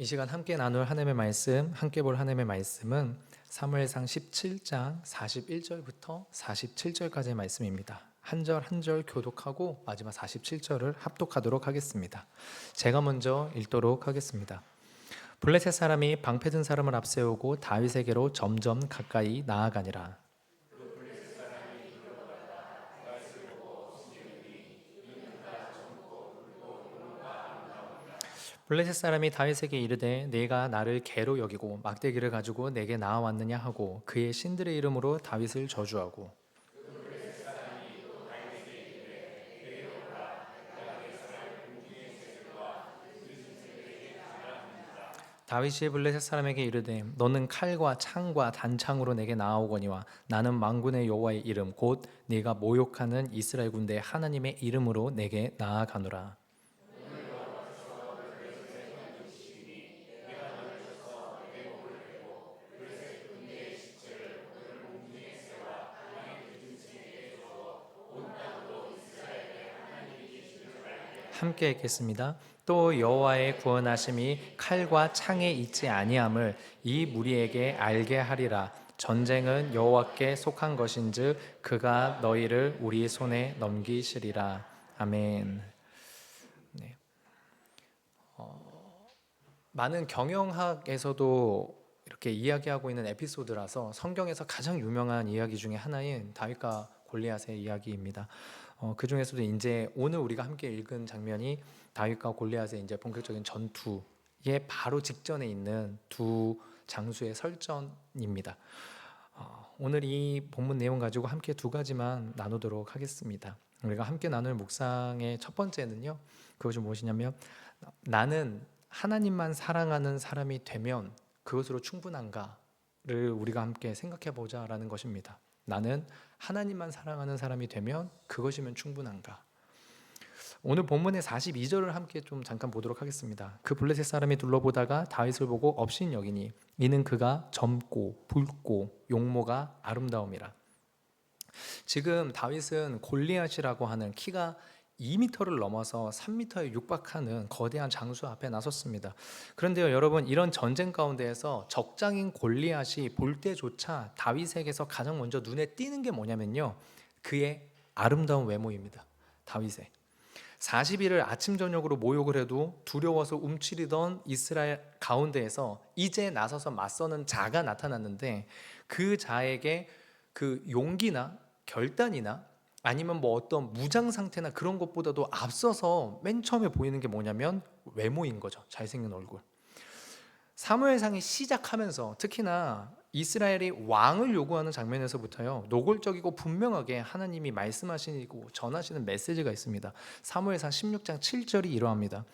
이 시간 함께 나눌 하나님의 말씀, 함께 볼 하나님의 말씀은 사무엘상 17장 41절부터 47절까지의 말씀입니다. 한 절 한 절 교독하고 마지막 47절을 합독하도록 하겠습니다. 제가 먼저 읽도록 하겠습니다. 블레셋 사람이 방패든 사람을 앞세우고 다윗에게로 점점 가까이 나아가니라. 블레셋 사람이 다윗에게 이르되 네가 나를 개로 여기고 막대기를 가지고 내게 나아왔느냐 하고 그의 신들의 이름으로 다윗을 저주하고 다윗이 블레셋 사람에게 이르되 너는 칼과 창과 단창으로 내게 나아오거니와 나는 만군의 여호와의 이름 곧 네가 모욕하는 이스라엘 군대 하나님의 이름으로 내게 나아가노라. 함께 읽겠습니다. 또 여호와의 구원하심이 칼과 창에 있지 아니함을 이 무리에게 알게 하리라. 전쟁은 여호와께 속한 것인즉 그가 너희를 우리 손에 넘기시리라. 아멘. 네. 많은 경영학에서도 이렇게 이야기하고 있는 에피소드라서 성경에서 가장 유명한 이야기 중에 하나인 다윗과 골리앗의 이야기입니다. 그 중에서도 이제 오늘 우리가 함께 읽은 장면이 다윗과 골리앗의 이제 본격적인 전투의 바로 직전에 있는 두 장수의 설전입니다. 오늘 이 본문 내용 가지고 함께 두 가지만 나누도록 하겠습니다. 우리가 함께 나눌 묵상의 첫 번째는요, 그것이 무엇이냐면 나는 하나님만 사랑하는 사람이 되면 그것으로 충분한가를 우리가 함께 생각해 보자라는 것입니다. 나는 하나님만 사랑하는 사람이 되면 그것이면 충분한가? 오늘 본문의 42절을 함께 좀 잠깐 보도록 하겠습니다. 그 블레셋 사람이 둘러보다가 다윗을 보고 업신여기니 이는 그가 젊고 붉고 용모가 아름다움이라. 지금 다윗은 골리앗이라고 하는 키가 2m를 넘어서 3m에 육박하는 거대한 장수 앞에 나섰습니다. 그런데요, 여러분, 이런 전쟁 가운데에서 적장인 골리앗이 볼 때조차 다윗에게서 가장 먼저 눈에 띄는 게 뭐냐면요, 그의 아름다운 외모입니다. 다윗의 40일을 아침 저녁으로 모욕을 해도 두려워서 움츠리던 이스라엘 가운데에서 이제 나서서 맞서는 자가 나타났는데 그 자에게 그 용기나 결단이나 아니면 뭐 어떤 무장 상태나 그런 것보다도 앞서서 맨 처음에 보이는 게 뭐냐면 외모인 거죠. 잘생긴 얼굴. 사무엘상이 시작하면서 특히나 이스라엘이 왕을 요구하는 장면에서부터요, 노골적이고 분명하게 하나님이 말씀하시고 전하시는 메시지가 있습니다. 사무엘상 16장 7절이 이러합니다.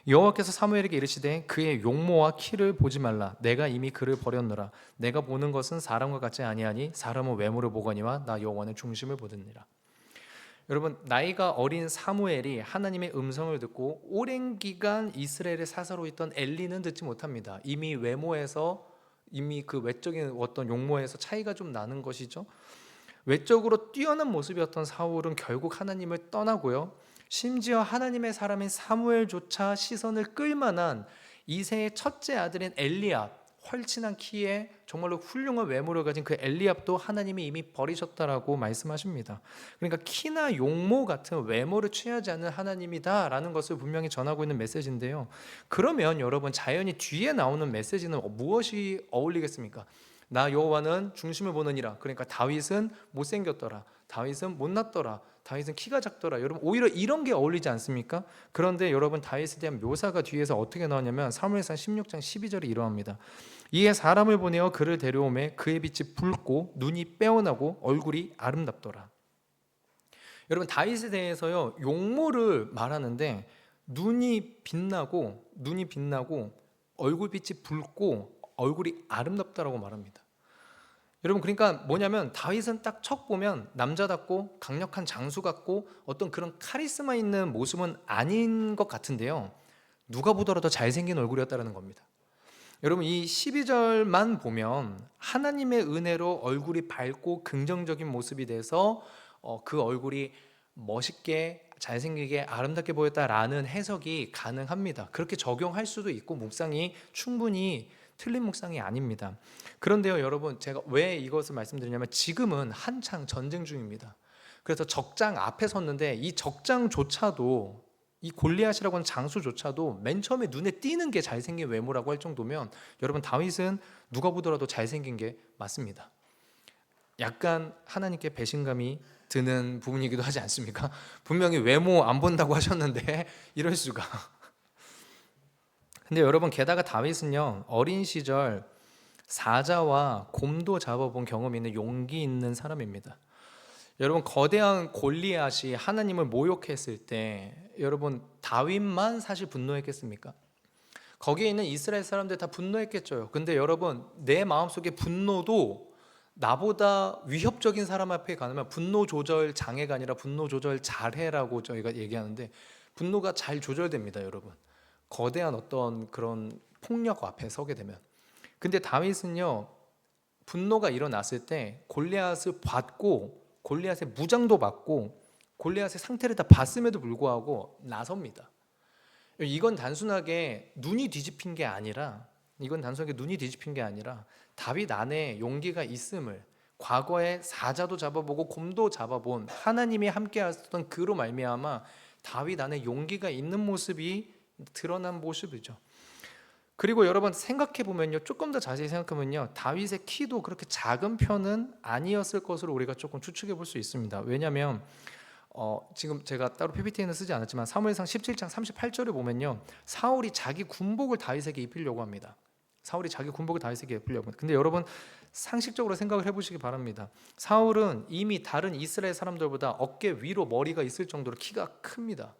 여호와께서 사무엘에게 이르시되 그의 용모와 키를 보지 말라. 내가 이미 그를 버렸노라. 내가 보는 것은 사람과 같지 아니하니 사람은 외모를 보거니와 나 여호와는 중심을 보느니라. 여러분, 나이가 어린 사무엘이 하나님의 음성을 듣고 오랜 기간 이스라엘의 사사로 있던 엘리는 듣지 못합니다. 이미 외모에서 이미 그 외적인 어떤 용모에서 차이가 좀 나는 것이죠. 외적으로 뛰어난 모습이었던 사울은 결국 하나님을 떠나고요, 심지어 하나님의 사람인 사무엘조차 시선을 끌만한 이새의 첫째 아들인 엘리압, 헐친한 키에 정말로 훌륭한 외모를 가진 그 엘리압도 하나님이 이미 버리셨다라고 말씀하십니다. 그러니까 키나 용모 같은 외모를 취하지 않는 하나님이다라는 것을 분명히 전하고 있는 메시지인데요, 그러면 여러분, 자연히 뒤에 나오는 메시지는 무엇이 어울리겠습니까? 나 여호와는 중심을 보느니라. 그러니까 다윗은 못생겼더라, 다윗은 못났더라, 다윗은 키가 작더라. 여러분, 오히려 이런 게 어울리지 않습니까? 그런데 여러분, 다윗에 대한 묘사가 뒤에서 어떻게 나오냐면 사무엘상 16장 12절이 이러합니다. 이에 사람을 보내어 그를 데려오매 그의 빛이 붉고 눈이 빼어나고 얼굴이 아름답더라. 여러분, 다윗에 대해서요, 용모를 말하는데 눈이 빛나고 얼굴빛이 붉고 얼굴이 아름답다라고 말합니다. 여러분, 그러니까 뭐냐면 다윗은 딱 척 보면 남자답고 강력한 장수 같고 어떤 그런 카리스마 있는 모습은 아닌 것 같은데요, 누가 보더라도 잘생긴 얼굴이었다는 겁니다. 여러분, 이 12절만 보면 하나님의 은혜로 얼굴이 밝고 긍정적인 모습이 돼서 그 얼굴이 멋있게 잘생기게 아름답게 보였다라는 해석이 가능합니다. 그렇게 적용할 수도 있고 묵상이 충분히 틀린 묵상이 아닙니다. 그런데요, 여러분, 제가 왜 이것을 말씀드리냐면 지금은 한창 전쟁 중입니다. 그래서 적장 앞에 섰는데 이 적장조차도, 이 골리앗이라고 하는 장수조차도 맨 처음에 눈에 띄는 게 잘생긴 외모라고 할 정도면, 여러분, 다윗은 누가 보더라도 잘생긴 게 맞습니다. 약간 하나님께 배신감이 드는 부분이기도 하지 않습니까? 분명히 외모 안 본다고 하셨는데 이럴 수가. 근데 여러분, 게다가 다윗은요, 어린 시절 사자와 곰도 잡아본 경험이 있는 용기 있는 사람입니다. 여러분, 거대한 골리앗이 하나님을 모욕했을 때 여러분, 다윗만 사실 분노했겠습니까? 거기에 있는 이스라엘 사람들 다 분노했겠죠. 근데 여러분, 내 마음속에 분노도 나보다 위협적인 사람 앞에 가면 분노 조절 장애가 아니라 분노 조절 잘해라고 저희가 얘기하는데, 분노가 잘 조절됩니다, 여러분. 거대한 어떤 그런 폭력 앞에 서게 되면. 근데 다윗은요, 분노가 일어났을 때 골리앗을 받고, 골리앗의 무장도 받고, 골리앗의 상태를 다 봤음에도 불구하고 나섭니다. 이건 단순하게 눈이 뒤집힌 게 아니라, 다윗 안에 용기가 있음을, 과거에 사자도 잡아보고 곰도 잡아본 하나님이 함께 하셨던 그로 말미암아 다윗 안에 용기가 있는 모습이 드러난 모습이죠. 그리고 여러분, 생각해 보면요, 조금 더 자세히 생각하면요, 다윗의 키도 그렇게 작은 편은 아니었을 것으로 우리가 조금 추측해 볼 수 있습니다. 왜냐하면 지금 제가 따로 PPT에는 쓰지 않았지만 사무엘상 17장 38절에 보면요, 사울이 자기 군복을 다윗에게 입히려고 합니다. 근데 여러분, 상식적으로 생각을 해보시기 바랍니다. 사울은 이미 다른 이스라엘 사람들보다 어깨 위로 머리가 있을 정도로 키가 큽니다.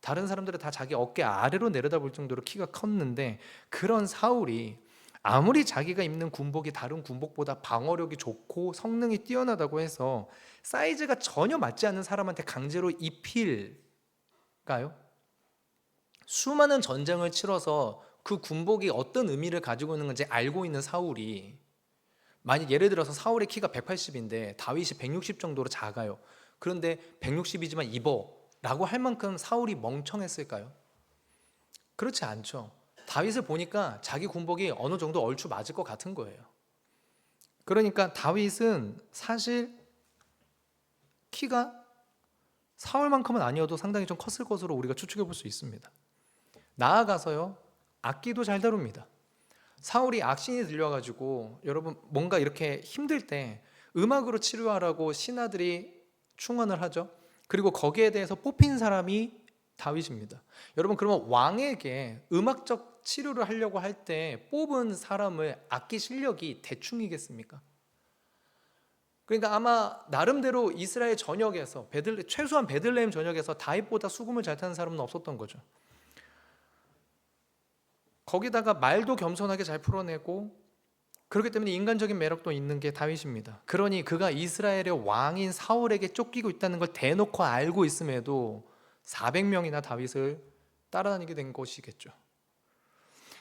다른 사람들은 다 자기 어깨 아래로 내려다볼 정도로 키가 컸는데, 그런 사울이 아무리 자기가 입는 군복이 다른 군복보다 방어력이 좋고 성능이 뛰어나다고 해서 사이즈가 전혀 맞지 않는 사람한테 강제로 입힐까요? 수많은 전쟁을 치러서 그 군복이 어떤 의미를 가지고 있는 건지 알고 있는 사울이, 만약 예를 들어서 사울의 키가 180인데 다윗이 160 정도로 작아요. 그런데 160이지만 입어 라고 할 만큼 사울이 멍청했을까요? 그렇지 않죠. 다윗을 보니까 자기 군복이 어느 정도 얼추 맞을 것 같은 거예요. 그러니까 다윗은 사실 키가 사울만큼은 아니어도 상당히 좀 컸을 것으로 우리가 추측해 볼 수 있습니다. 나아가서요, 악기도 잘 다룹니다. 사울이 악신이 들려가지고, 여러분, 뭔가 이렇게 힘들 때 음악으로 치료하라고 신하들이 충원을 하죠. 그리고 거기에 대해서 뽑힌 사람이 다윗입니다. 여러분, 그러면 왕에게 음악적 치료를 하려고 할 때 뽑은 사람의 악기 실력이 대충이겠습니까? 그러니까 아마 나름대로 이스라엘 전역에서 최소한 베들레헴 전역에서 다윗보다 수금을 잘 타는 사람은 없었던 거죠. 거기다가 말도 겸손하게 잘 풀어내고, 그렇기 때문에 인간적인 매력도 있는 게 다윗입니다. 그러니 그가 이스라엘의 왕인 사울에게 쫓기고 있다는 걸 대놓고 알고 있음에도 400명이나 다윗을 따라다니게 된 것이겠죠.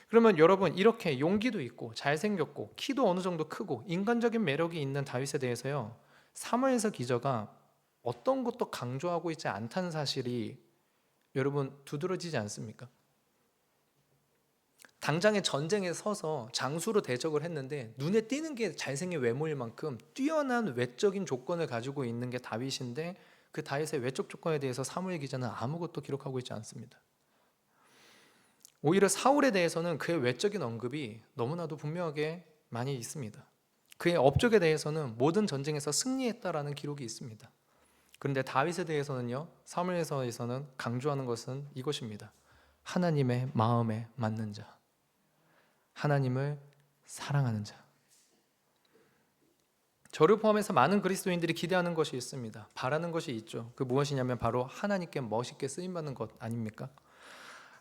그러면 여러분, 이렇게 용기도 있고 잘생겼고 키도 어느 정도 크고 인간적인 매력이 있는 다윗에 대해서요, 사무엘서 기자가 어떤 것도 강조하고 있지 않다는 사실이 여러분 두드러지지 않습니까? 당장의 전쟁에 서서 장수로 대적을 했는데 눈에 띄는 게 잘생긴 외모일 만큼 뛰어난 외적인 조건을 가지고 있는 게 다윗인데, 그 다윗의 외적 조건에 대해서 사무엘 기자는 아무것도 기록하고 있지 않습니다. 오히려 사울에 대해서는 그의 외적인 언급이 너무나도 분명하게 많이 있습니다. 그의 업적에 대해서는 모든 전쟁에서 승리했다라는 기록이 있습니다. 그런데 다윗에 대해서는요, 사무엘서에서는 강조하는 것은 이것입니다. 하나님의 마음에 맞는 자, 하나님을 사랑하는 자. 저를 포함해서 많은 그리스도인들이 기대하는 것이 있습니다. 바라는 것이 있죠. 그 무엇이냐면 바로 하나님께 멋있게 쓰임받는 것 아닙니까?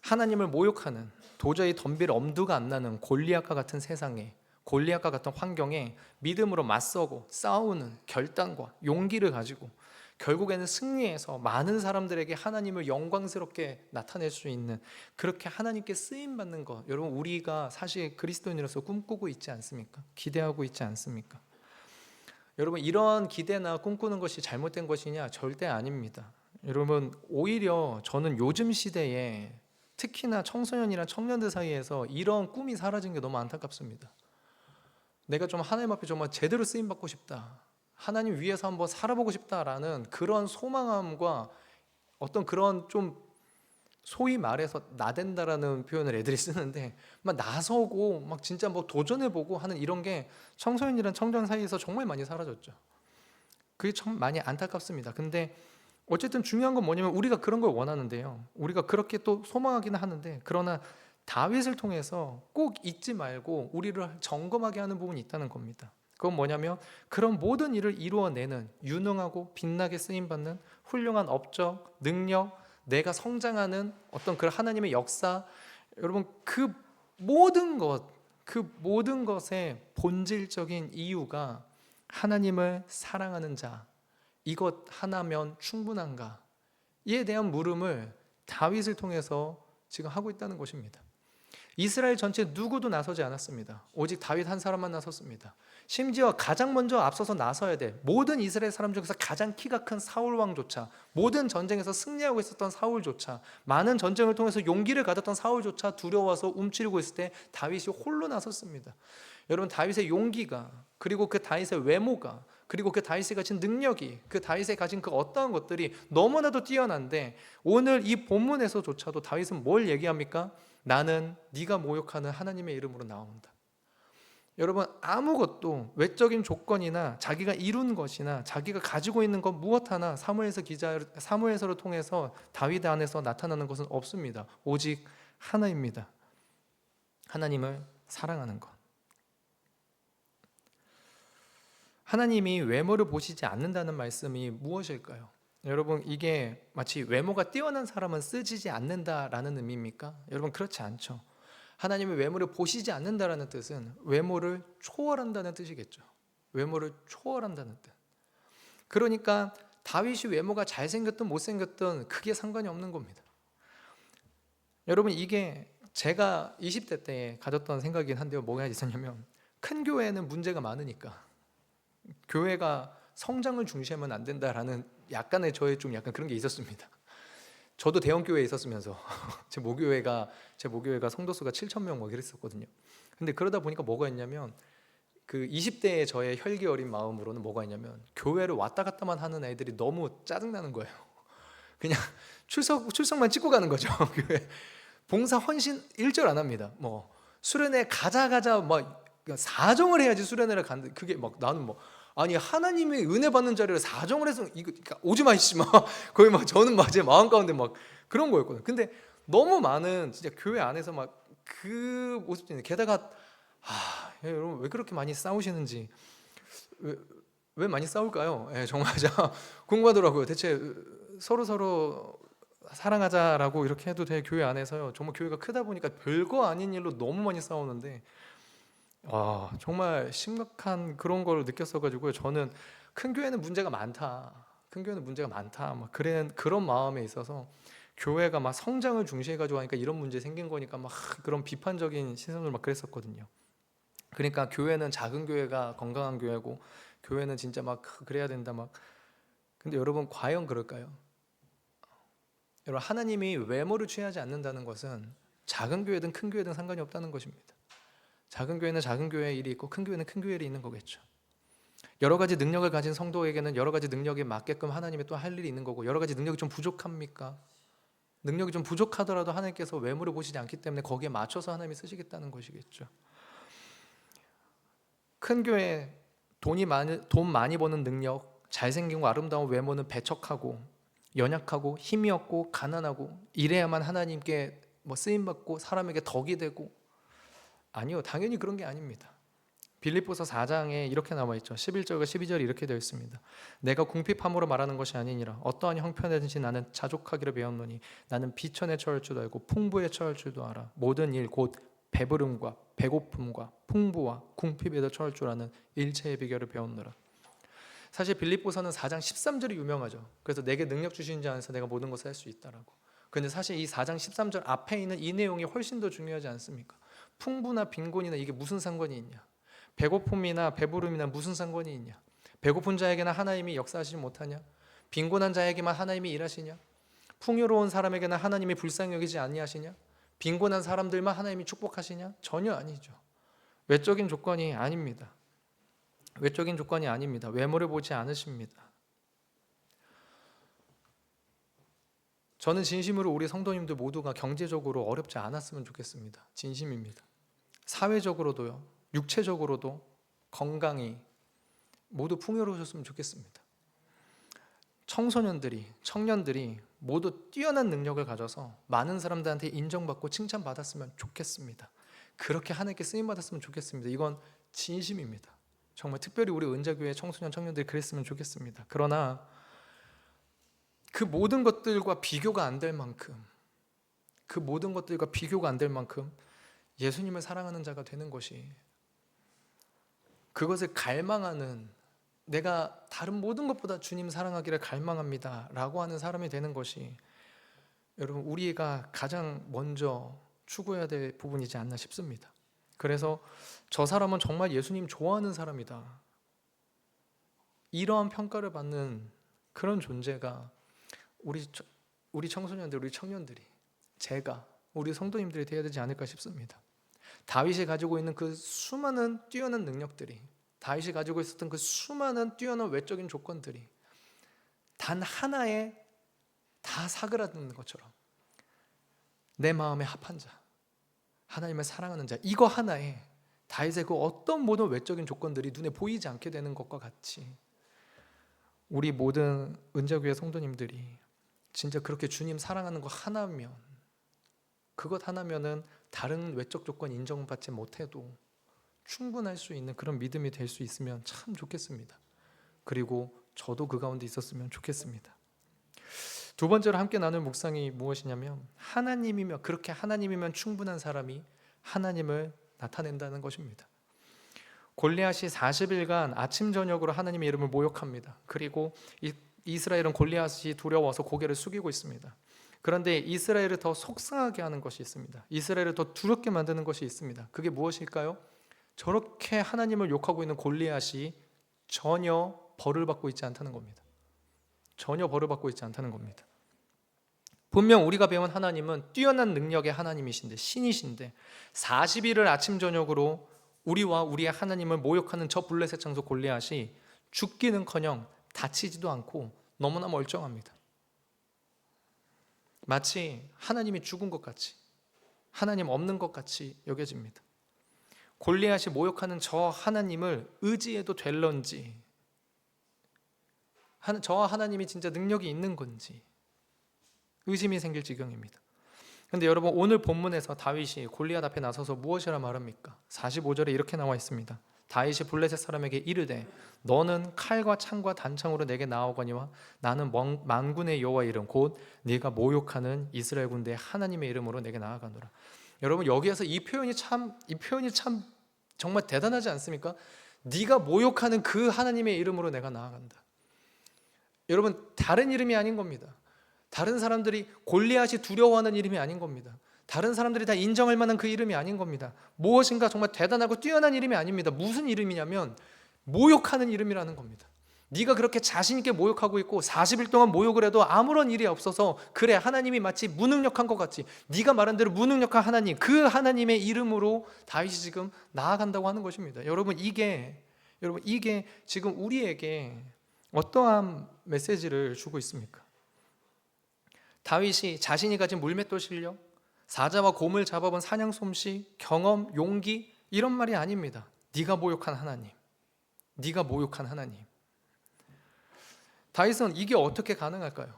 하나님을 모욕하는, 도저히 덤빌 엄두가 안 나는 골리앗과 같은 세상에, 골리앗과 같은 환경에 믿음으로 맞서고 싸우는 결단과 용기를 가지고 결국에는 승리해서 많은 사람들에게 하나님을 영광스럽게 나타낼 수 있는, 그렇게 하나님께 쓰임받는 것, 여러분, 우리가 사실 그리스도인으로서 꿈꾸고 있지 않습니까? 기대하고 있지 않습니까? 여러분, 이런 기대나 꿈꾸는 것이 잘못된 것이냐? 절대 아닙니다. 여러분, 오히려 저는 요즘 시대에 특히나 청소년이나 청년들 사이에서 이런 꿈이 사라진 게 너무 안타깝습니다. 내가 좀 하나님 앞에 정말 제대로 쓰임 받고 싶다, 하나님 위해서 한번 살아보고 싶다라는 그런 소망함과 어떤 그런 좀 소위 말해서 나댄다라는 표현을 애들이 쓰는데 막 나서고 막 진짜 뭐 도전해보고 하는 이런 게 청소년이랑 청년 사이에서 정말 많이 사라졌죠. 그게 참 많이 안타깝습니다. 근데 어쨌든 중요한 건 뭐냐면 우리가 그런 걸 원하는데요, 우리가 그렇게 또 소망하기는 하는데, 그러나 다윗을 통해서 꼭 잊지 말고 우리를 점검하게 하는 부분이 있다는 겁니다. 그건 뭐냐면 그런 모든 일을 이루어내는 유능하고 빛나게 쓰임받는 훌륭한 업적, 능력, 내가 성장하는 어떤 그 하나님의 역사, 여러분 그 모든 것의 본질적인 이유가 하나님을 사랑하는 자, 이것 하나면 충분한가? 이에 대한 물음을 다윗을 통해서 지금 하고 있다는 것입니다. 이스라엘 전체 누구도 나서지 않았습니다. 오직 다윗 한 사람만 나섰습니다. 심지어 가장 먼저 앞서서 나서야 돼 모든 이스라엘 사람 중에서 가장 키가 큰 사울 왕조차, 모든 전쟁에서 승리하고 있었던 사울조차, 많은 전쟁을 통해서 용기를 가졌던 사울조차 두려워서 움츠리고 있을 때 다윗이 홀로 나섰습니다. 여러분, 다윗의 용기가, 그리고 그 다윗의 외모가, 그리고 그 다윗이 가진 능력이, 그 다윗이 가진 그 어떠한 것들이 너무나도 뛰어난데, 오늘 이 본문에서조차도 다윗은 뭘 얘기합니까? 나는 네가 모욕하는 하나님의 이름으로 나온다. 여러분, 아무것도 외적인 조건이나 자기가 이룬 것이나 자기가 가지고 있는 것 무엇 하나 사무엘서를 통해서 다윗 안에서 나타나는 것은 없습니다. 오직 하나입니다. 하나님을 사랑하는 것. 하나님이 외모를 보시지 않는다는 말씀이 무엇일까요? 여러분, 이게 마치 외모가 뛰어난 사람은 쓰지지 않는다라는 의미입니까? 여러분, 그렇지 않죠. 하나님의 외모를 보시지 않는다라는 뜻은 외모를 초월한다는 뜻이겠죠. 외모를 초월한다는 뜻. 그러니까 다윗이 외모가 잘생겼든 못생겼든 크게 상관이 없는 겁니다. 여러분, 이게 제가 20대 때 가졌던 생각이긴 한데요, 뭐가 있었냐면 큰 교회에는 문제가 많으니까 교회가 성장을 중시하면 안 된다라는 약간의 저의 좀 약간 그런 게 있었습니다. 저도 대형 교회에 있었으면서 제 모교회가 성도수가 7,000명 막 그랬었거든요. 근데 그러다 보니까 뭐가 있냐면 그 20대의 저의 혈기 어린 마음으로는 뭐가 있냐면 교회를 왔다 갔다만 하는 애들이 너무 짜증나는 거예요. 그냥 출석만 찍고 가는 거죠. 교회 봉사 헌신 1절 안 합니다. 뭐 수련회 가자 막 사정을 해야지 수련회를 가는데, 그게 막 나는 뭐 아니 하나님의 은혜 받는 자리를 사정을 해서 이거 그러니까 오지 마시지 마. 거의 막 저는 막 제 마음 가운데 막 그런 거였거든요. 근데 너무 많은 진짜 교회 안에서 막 그 모습들이, 게다가 여러분 왜 그렇게 많이 싸우시는지, 왜 많이 싸울까요? 정말 제가 궁금하더라고요. 대체 서로 사랑하자라고 이렇게 해도 돼 교회 안에서요? 정말 교회가 크다 보니까 별거 아닌 일로 너무 많이 싸우는데, 정말 심각한 그런 걸 느꼈어가지고요. 저는 큰 교회는 문제가 많다. 막 그런 마음에 있어서 교회가 막 성장을 중시해가지고 하니까 이런 문제 생긴 거니까 막 그런 비판적인 시선을 막 그랬었거든요. 그러니까 교회는 작은 교회가 건강한 교회고 교회는 진짜 막 그래야 된다 막. 근데 여러분, 과연 그럴까요? 여러분, 하나님이 외모를 취하지 않는다는 것은 작은 교회든 큰 교회든 상관이 없다는 것입니다. 작은 교회는 작은 교회의 일이 있고 큰 교회는 큰 교회의 일이 있는 거겠죠. 여러 가지 능력을 가진 성도에게는 여러 가지 능력에 맞게끔 하나님이 또 할 일이 있는 거고, 여러 가지 능력이 좀 부족합니까? 능력이 좀 부족하더라도 하나님께서 외모를 보시지 않기 때문에 거기에 맞춰서 하나님이 쓰시겠다는 것이겠죠. 큰 교회 돈 많이 버는 능력, 잘생기고 아름다운 외모는 배척하고 연약하고 힘이 없고 가난하고 이래야만 하나님께 쓰임 받고 사람에게 덕이 되고, 아니요, 당연히 그런 게 아닙니다. 빌립보서 4장에 이렇게 나와 있죠. 11절과 12절이 이렇게 되어 있습니다. 내가 궁핍함으로 말하는 것이 아니니라. 어떠한 형편에든지 나는 자족하기를 배웠노니 나는 비천에 처할 줄도 알고 풍부에 처할 줄도 알아. 모든 일 곧 배부름과 배고픔과 풍부와 궁핍에도 처할 줄 아는 일체의 비결을 배웠노라. 사실 빌립보서는 4장 13절이 유명하죠. 그래서 내게 능력 주시는 자 안에서 내가 모든 것을 할 수 있다라고. 근데 사실 이 4장 13절 앞에 있는 이 내용이 훨씬 더 중요하지 않습니까? 풍부나 빈곤이나 이게 무슨 상관이 있냐? 배고픔이나 배부름이나 무슨 상관이 있냐? 배고픈 자에게는 하나님이 역사하시지 못하냐? 빈곤한 자에게만 하나님이 일하시냐? 풍요로운 사람에게는 하나님이 불쌍히 여기지 아니하시냐? 빈곤한 사람들만 하나님이 축복하시냐? 전혀 아니죠. 외적인 조건이 아닙니다. 외적인 조건이 아닙니다. 외모를 보지 않으십니다. 저는 진심으로 우리 성도님들 모두가 경제적으로 어렵지 않았으면 좋겠습니다. 진심입니다. 사회적으로도요, 육체적으로도 건강히 모두 풍요로우셨으면 좋겠습니다. 청소년들이, 청년들이 모두 뛰어난 능력을 가져서 많은 사람들한테 인정받고 칭찬받았으면 좋겠습니다. 그렇게 하나님께 쓰임받았으면 좋겠습니다. 이건 진심입니다. 정말 특별히 우리 은자교회 청소년, 청년들이 그랬으면 좋겠습니다. 그러나 그 모든 것들과 비교가 안 될 만큼, 그 모든 것들과 비교가 안 될 만큼 예수님을 사랑하는 자가 되는 것이, 그것을 갈망하는, 내가 다른 모든 것보다 주님 사랑하기를 갈망합니다 라고 하는 사람이 되는 것이 여러분 우리가 가장 먼저 추구해야 될 부분이지 않나 싶습니다. 그래서 저 사람은 정말 예수님 좋아하는 사람이다, 이러한 평가를 받는 그런 존재가 우리 청소년들, 우리 청년들이, 제가, 우리 성도님들이 되어야 되지 않을까 싶습니다. 다윗이 가지고 있는 그 수많은 뛰어난 능력들이, 다윗이 가지고 있었던 그 수많은 뛰어난 외적인 조건들이 단 하나에 다 사그라드는 것처럼 내 마음에 합한 자, 하나님을 사랑하는 자, 이거 하나에 다윗의 그 어떤 모든 외적인 조건들이 눈에 보이지 않게 되는 것과 같이 우리 모든 은자교회 성도님들이 진짜 그렇게 주님 사랑하는 거 하나면, 그것 하나면은 다른 외적 조건 인정받지 못해도 충분할 수 있는 그런 믿음이 될 수 있으면 참 좋겠습니다. 그리고 저도 그 가운데 있었으면 좋겠습니다. 두 번째로 함께 나눌 묵상이 무엇이냐면, 하나님이면, 그렇게 하나님이면 충분한 사람이 하나님을 나타낸다는 것입니다. 골리앗이 40일간 아침 저녁으로 하나님의 이름을 모욕합니다. 그리고 이스라엘은 골리앗이 두려워서 고개를 숙이고 있습니다. 그런데 이스라엘을 더 속상하게 하는 것이 있습니다. 이스라엘을 더 두렵게 만드는 것이 있습니다. 그게 무엇일까요? 저렇게 하나님을 욕하고 있는 골리앗이 전혀 벌을 받고 있지 않다는 겁니다. 전혀 벌을 받고 있지 않다는 겁니다. 분명 우리가 배운 하나님은 뛰어난 능력의 하나님이신데, 신이신데 40일을 아침 저녁으로 우리와 우리의 하나님을 모욕하는 저 블레셋 장소 골리앗이 죽기는커녕 다치지도 않고 너무나 멀쩡합니다. 마치 하나님이 죽은 것 같이, 하나님 없는 것 같이 여겨집니다. 골리앗이 모욕하는 저 하나님을 의지해도 될런지, 저 하나님이 진짜 능력이 있는 건지 의심이 생길 지경입니다. 그런데 여러분, 오늘 본문에서 다윗이 골리앗 앞에 나서서 무엇이라 말합니까? 45절에 이렇게 나와 있습니다. 다윗이 블레셋 사람에게 이르되 너는 칼과 창과 단창으로 내게 나아오거니와 나는 만군의 여호와 이름 곧 네가 모욕하는 이스라엘 군대의 하나님의 이름으로 내게 나아가노라. 여러분, 여기에서 이 표현이 참 정말 대단하지 않습니까? 네가 모욕하는 그 하나님의 이름으로 내가 나아간다. 여러분, 다른 이름이 아닌 겁니다. 다른 사람들이 골리앗이 두려워하는 이름이 아닌 겁니다. 다른 사람들이 다 인정할 만한 그 이름이 아닌 겁니다. 무엇인가 정말 대단하고 뛰어난 이름이 아닙니다. 무슨 이름이냐면 모욕하는 이름이라는 겁니다. 네가 그렇게 자신 있게 모욕하고 있고 40일 동안 모욕을 해도 아무런 일이 없어서, 그래, 하나님이 마치 무능력한 것 같지, 네가 말한 대로 무능력한 하나님, 그 하나님의 이름으로 다윗이 지금 나아간다고 하는 것입니다. 여러분, 이게 지금 우리에게 어떠한 메시지를 주고 있습니까? 다윗이 자신이 가진 물맷돌 실력, 사자와 곰을 잡아본 사냥 솜씨, 경험, 용기, 이런 말이 아닙니다. 네가 모욕한 하나님, 네가 모욕한 하나님. 다윗은 이게 어떻게 가능할까요?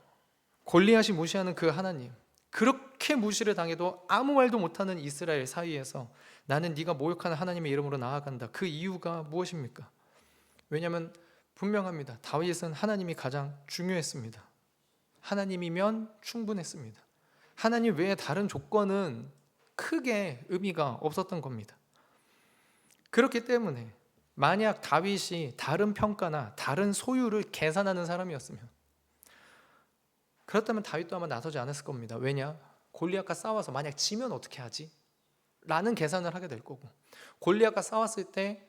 골리앗이 무시하는 그 하나님, 그렇게 무시를 당해도 아무 말도 못하는 이스라엘 사이에서 나는 네가 모욕하는 하나님의 이름으로 나아간다. 그 이유가 무엇입니까? 왜냐하면 분명합니다. 다윗은 하나님이 가장 중요했습니다. 하나님이면 충분했습니다. 하나님 외에 다른 조건은 크게 의미가 없었던 겁니다. 그렇기 때문에 만약 다윗이 다른 평가나 다른 소유를 계산하는 사람이었으면, 그렇다면 다윗도 아마 나서지 않았을 겁니다. 왜냐? 골리앗과 싸워서 만약 지면 어떻게 하지? 라는 계산을 하게 될 거고, 골리앗과 싸웠을 때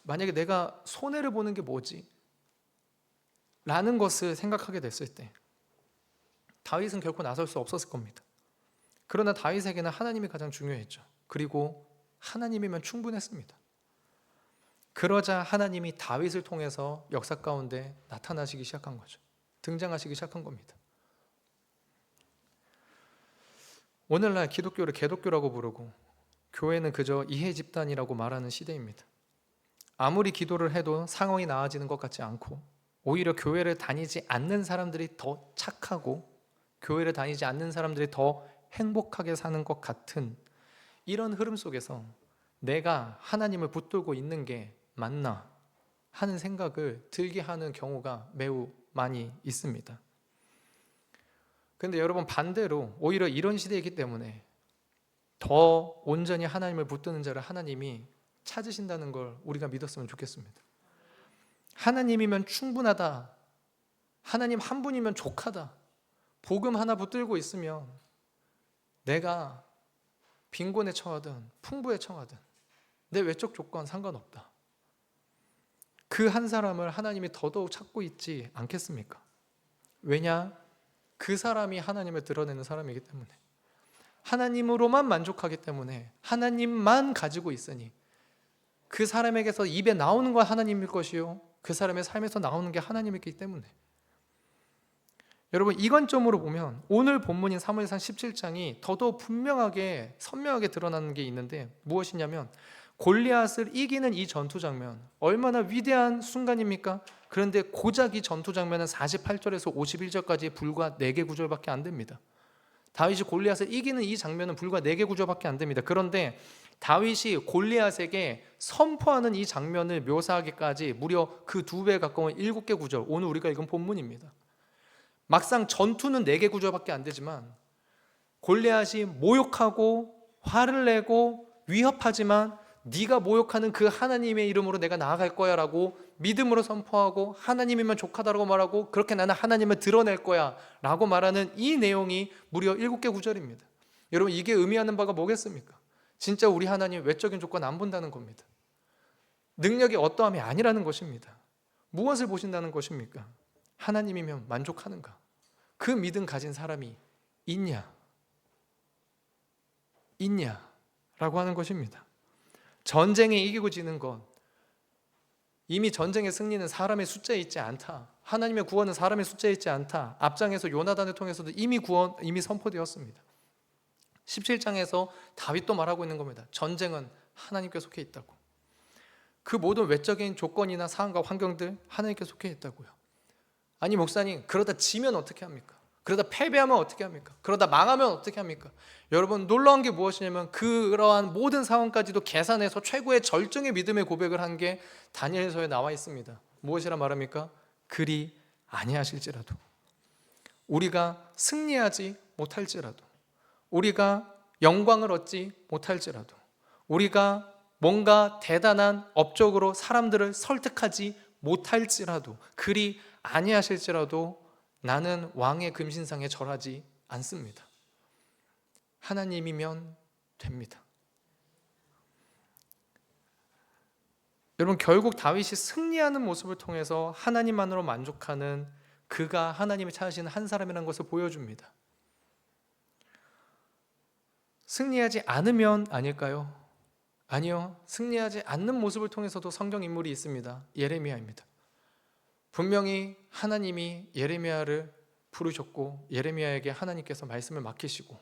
만약에 내가 손해를 보는 게 뭐지? 라는 것을 생각하게 됐을 때 다윗은 결코 나설 수 없었을 겁니다. 그러나 다윗에게는 하나님이 가장 중요했죠. 그리고 하나님이면 충분했습니다. 그러자 하나님이 다윗을 통해서 역사 가운데 나타나시기 시작한 거죠. 등장하시기 시작한 겁니다. 오늘날 기독교를 개독교라고 부르고 교회는 그저 이해 집단이라고 말하는 시대입니다. 아무리 기도를 해도 상황이 나아지는 것 같지 않고 오히려 교회를 다니지 않는 사람들이 더 착하고 교회를 다니지 않는 사람들이 더 행복하게 사는 것 같은 이런 흐름 속에서 내가 하나님을 붙들고 있는 게 맞나 하는 생각을 들게 하는 경우가 매우 많이 있습니다. 그런데 여러분, 반대로 오히려 이런 시대이기 때문에 더 온전히 하나님을 붙드는 자를 하나님이 찾으신다는 걸 우리가 믿었으면 좋겠습니다. 하나님이면 충분하다, 하나님 한 분이면 족하다, 복음 하나 붙들고 있으면 내가 빈곤에 처하든 풍부에 처하든 내 외적 조건 상관없다, 그 한 사람을 하나님이 더더욱 찾고 있지 않겠습니까? 왜냐? 그 사람이 하나님을 드러내는 사람이기 때문에, 하나님으로만 만족하기 때문에, 하나님만 가지고 있으니 그 사람에게서 입에 나오는 건 하나님일 것이요 그 사람의 삶에서 나오는 게 하나님이기 때문에. 여러분, 이 관점으로 보면 오늘 본문인 사무엘상 17장이 더더욱 분명하게 선명하게 드러나는 게 있는데, 무엇이냐면 골리앗을 이기는 이 전투 장면, 얼마나 위대한 순간입니까? 그런데 고작 이 전투 장면은 48절에서 51절까지 불과 4개 구절밖에 안 됩니다. 다윗이 골리앗을 이기는 이 장면은 불과 4개 구절밖에 안 됩니다. 그런데 다윗이 골리앗에게 선포하는 이 장면을 묘사하기까지 무려 그 2배에 가까운 7개 구절, 오늘 우리가 읽은 본문입니다. 막상 전투는 4개 구절밖에 안 되지만 골리앗이 모욕하고 화를 내고 위협하지만 네가 모욕하는 그 하나님의 이름으로 내가 나아갈 거야 라고 믿음으로 선포하고, 하나님이면 족하다라고 말하고, 그렇게 나는 하나님을 드러낼 거야 라고 말하는 이 내용이 무려 7개 구절입니다. 여러분, 이게 의미하는 바가 뭐겠습니까? 진짜 우리 하나님 외적인 조건 안 본다는 겁니다. 능력이 어떠함이 아니라는 것입니다. 무엇을 보신다는 것입니까? 하나님이면 만족하는가? 그 믿음 가진 사람이 있냐? 라고 하는 것입니다. 전쟁에 이기고 지는 것, 이미 전쟁의 승리는 사람의 숫자에 있지 않다, 하나님의 구원은 사람의 숫자에 있지 않다, 앞장에서 요나단을 통해서도 이미 선포되었습니다. 17장에서 다윗도 말하고 있는 겁니다. 전쟁은 하나님께 속해 있다고. 그 모든 외적인 조건이나 상황과 환경들 하나님께 속해 있다고요. 아니 목사님, 그러다 지면 어떻게 합니까? 그러다 패배하면 어떻게 합니까? 그러다 망하면 어떻게 합니까? 여러분, 놀라운 게 무엇이냐면 그러한 모든 상황까지도 계산해서 최고의 절정의 믿음의 고백을 한 게 다니엘서에 나와 있습니다. 무엇이라 말합니까? 그리 아니하실지라도, 우리가 승리하지 못할지라도, 우리가 영광을 얻지 못할지라도, 우리가 뭔가 대단한 업적으로 사람들을 설득하지 못할지라도, 그리 아니하실지라도 나는 왕의 금신상에 절하지 않습니다. 하나님이면 됩니다. 여러분, 결국 다윗이 승리하는 모습을 통해서 하나님만으로 만족하는, 그가 하나님이 찾으시는 한 사람이라는 것을 보여줍니다. 승리하지 않으면 아닐까요? 아니요, 승리하지 않는 모습을 통해서도 성경 인물이 있습니다. 예레미야입니다. 분명히 하나님이 예레미야를 부르셨고 예레미야에게 하나님께서 말씀을 맡기시고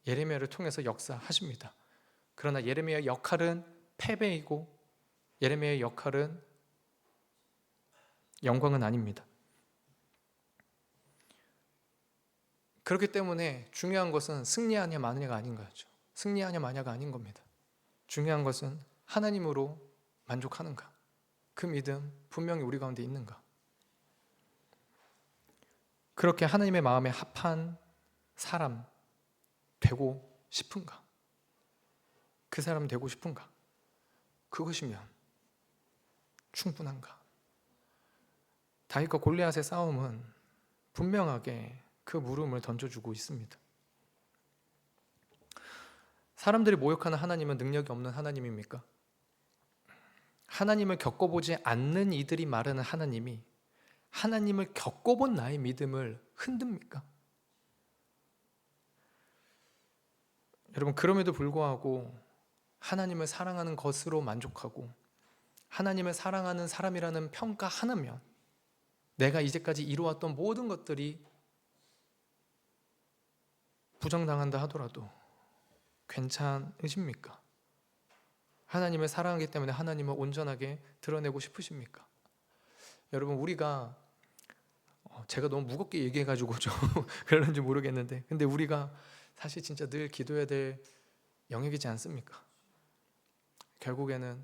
예레미야를 통해서 역사하십니다. 그러나 예레미야의 역할은 패배이고 예레미야의 역할은 영광은 아닙니다. 그렇기 때문에 중요한 것은 승리하냐 마냐가 아닌 거죠. 승리하냐 마냐가 아닌 겁니다. 중요한 것은 하나님으로 만족하는가, 그 믿음 분명히 우리 가운데 있는가, 그렇게 하나님의 마음에 합한 사람 되고 싶은가, 그 사람 되고 싶은가, 그것이면 충분한가. 다윗과 골리앗의 싸움은 분명하게 그 물음을 던져주고 있습니다. 사람들이 모욕하는 하나님은 능력이 없는 하나님입니까? 하나님을 겪어보지 않는 이들이 말하는 하나님이 하나님을 겪어본 나의 믿음을 흔듭니까? 여러분, 그럼에도 불구하고 하나님을 사랑하는 것으로 만족하고 하나님을 사랑하는 사람이라는 평가 하나면 내가 이제까지 이루었던 모든 것들이 부정당한다 하더라도 괜찮으십니까? 하나님을 사랑하기 때문에 하나님을 온전하게 드러내고 싶으십니까? 여러분, 우리가 제가 너무 무겁게 얘기해가지고 좀 그러는지 모르겠는데, 근데 우리가 사실 진짜 늘 기도해야 될 영역이지 않습니까? 결국에는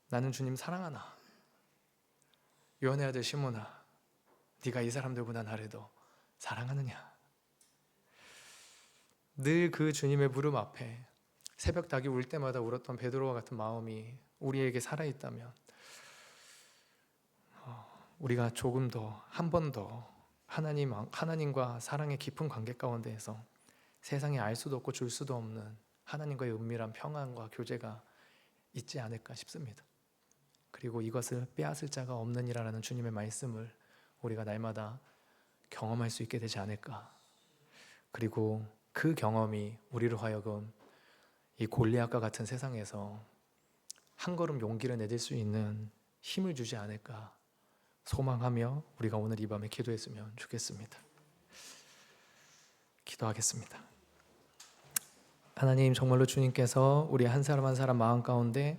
나는 주님 사랑하나? 요한의 아들 시몬아, 네가 이 사람들보다 나를 더 사랑하느냐? 늘 그 주님의 부름 앞에 새벽 닭이 울 때마다 울었던 베드로와 같은 마음이 우리에게 살아있다면 우리가 조금 더, 한 번 더 하나님과 사랑의 깊은 관계 가운데에서 세상에 알 수도 없고 줄 수도 없는 하나님과의 은밀한 평안과 교제가 있지 않을까 싶습니다. 그리고 이것을 빼앗을 자가 없느니라라는 주님의 말씀을 우리가 날마다 경험할 수 있게 되지 않을까. 그리고 그 경험이 우리로 하여금 이 골리앗과 같은 세상에서 한 걸음 용기를 내딜 수 있는 힘을 주지 않을까 소망하며 우리가 오늘 이 밤에 기도했으면 좋겠습니다. 기도하겠습니다. 하나님, 정말로 주님께서 우리 한 사람 한 사람 마음 가운데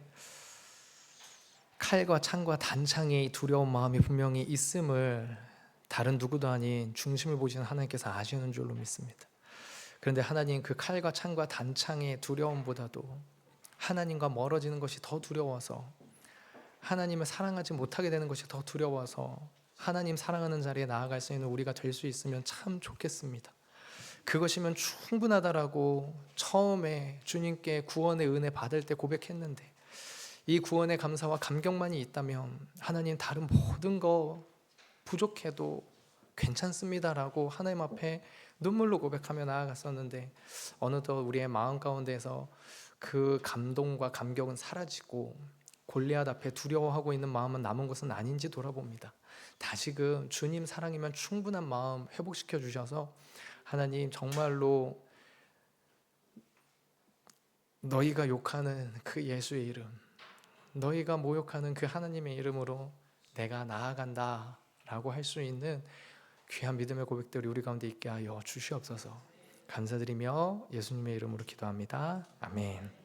칼과 창과 단창의 두려운 마음이 분명히 있음을 다른 누구도 아닌 중심을 보시는 하나님께서 아시는 줄로 믿습니다. 그런데 하나님, 그 칼과 창과 단창의 두려움보다도 하나님과 멀어지는 것이 더 두려워서, 하나님을 사랑하지 못하게 되는 것이 더 두려워서 하나님 사랑하는 자리에 나아갈 수 있는 우리가 될 수 있으면 참 좋겠습니다. 그것이면 충분하다라고 처음에 주님께 구원의 은혜 받을 때 고백했는데, 이 구원의 감사와 감격만이 있다면 하나님 다른 모든 거 부족해도 괜찮습니다라고 하나님 앞에 눈물로 고백하며 나아갔었는데, 어느덧 우리의 마음 가운데서 그 감동과 감격은 사라지고 골리앗 앞에 두려워하고 있는 마음은 남은 것은 아닌지 돌아봅니다. 다시금 주님 사랑이면 충분한 마음 회복시켜 주셔서 하나님, 정말로 너희가 욕하는 그 예수의 이름, 너희가 모욕하는 그 하나님의 이름으로 내가 나아간다 라고 할 수 있는 귀한 믿음의 고백들이 우리 가운데 있게 하여 주시옵소서. 감사드리며 예수님의 이름으로 기도합니다. 아멘.